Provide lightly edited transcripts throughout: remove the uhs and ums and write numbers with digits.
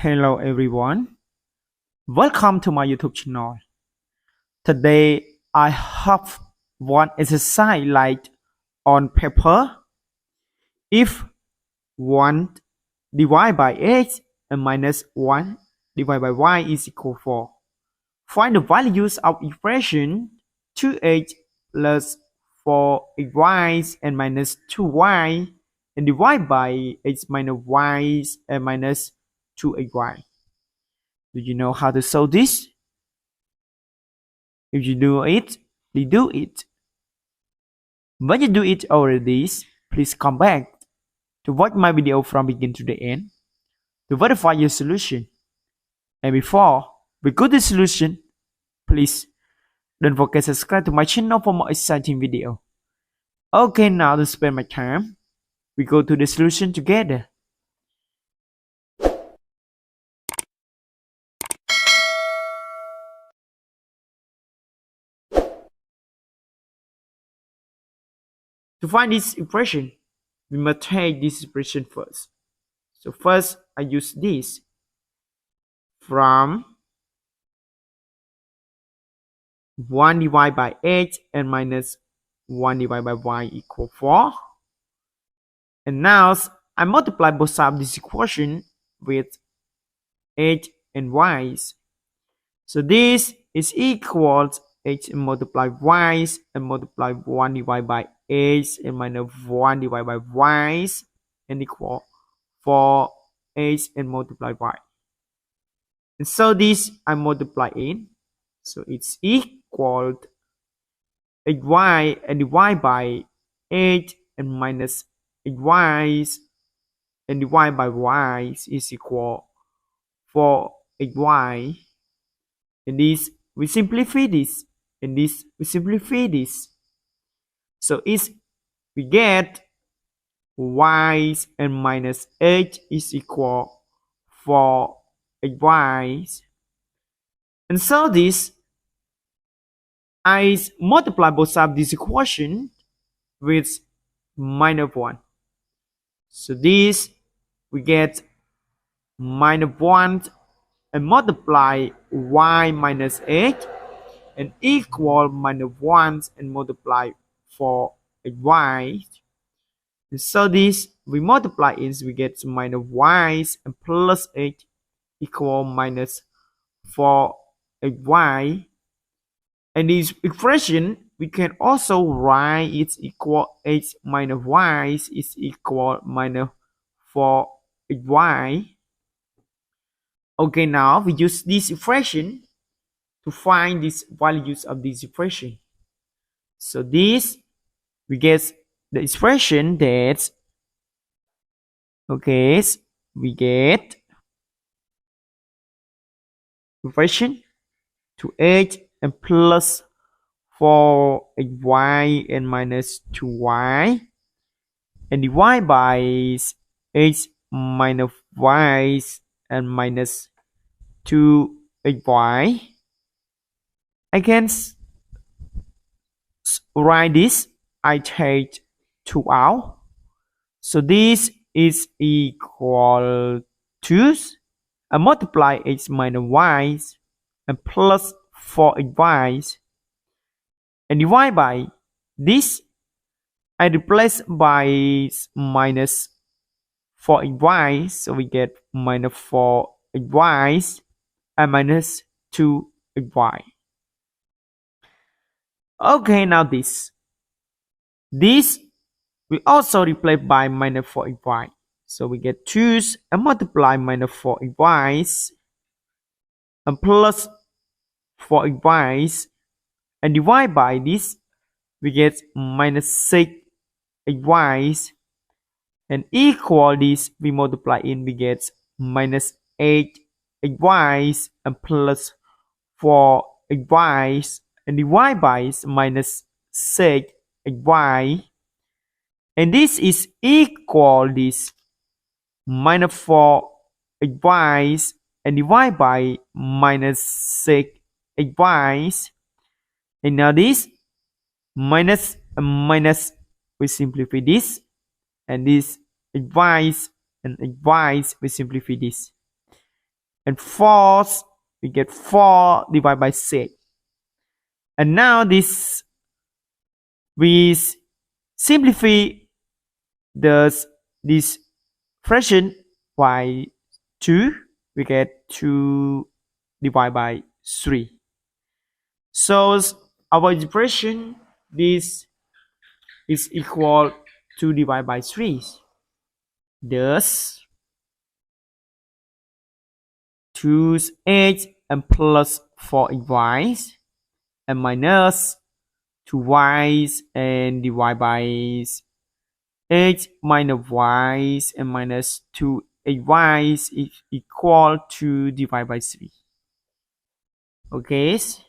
Hello everyone, welcome to my YouTube channel. Today I have one exercise like on paper. If 1 divided by x and minus 1 divided by y is equal to 4, find the values of expression 2x plus 4xy and minus 2y and divide by x minus y and minus 2xy. Do you know how to solve this? If you do it, please do it. When you do it already, please come back to watch my video from beginning to the end to verify your solution. And before we go to the solution, please don't forget to subscribe to my channel for more exciting video. Okay, now to spend my time, we go to the solution together. To find this expression, we must take this expression first. So first, I use this from 1 divided by x and minus 1 divided by y equal 4. And now I multiply both sides of this equation with x and y. So this is equal to x multiply y and multiply 1 divided by x and minus 1 divided by y and equal 4x and multiply y. And so this I multiply in. So it's equal to xy and divided by 8 and minus xy and divided by y is equal 4xy. And this we simplify this, and this we simplify this. So it's we get y and minus 8 is equal 4xy. And so this I multiply both sides of this equation with minus 1. So this we get minus 1 and multiply y minus 8 and equal minus 1 and multiply 4xy. And so this we multiply in, so we get minus y and plus 8 equal minus 4xy. And this expression we can also write it's equal x minus y is equal minus 4xy. Okay, now we use this expression to find these values of this expression. So this we get the expression that we get expression 2x and plus 4xy and minus 2y and divide by x minus y and minus 2xy. I can write this. I take 2 out. So this is equal to I multiply x minus y and plus 4xy and divide by this. I replace by minus 4xy, so we get minus 4xy and minus 2xy. Okay, now this we also replace by minus 4xy. So we get 2 and multiply minus 4xy and plus 4xy and divide by this. We get minus 6xy and equal this we multiply in, we get minus 8xy and plus 4xy and divide by minus 6xy. And this is equal this minus 4xy and divide by minus 6xy. And now this minus we simplify this, and this xy and xy we simplify this. and 4, we get 4 divided by 6. And now this, we simplify this fraction by 2, we get 2 divided by 3. So our expression, this is equal to divided by 3. Thus 2x and plus 4y and minus 2y and divide by x minus y and minus 2y is equal to divide by 3. Okay, this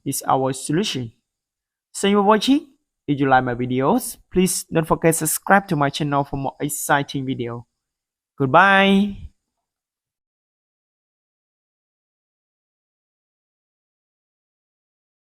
is our solution. Thank you for watching. If you like my videos, please don't forget to subscribe to my channel for more exciting video. Goodbye.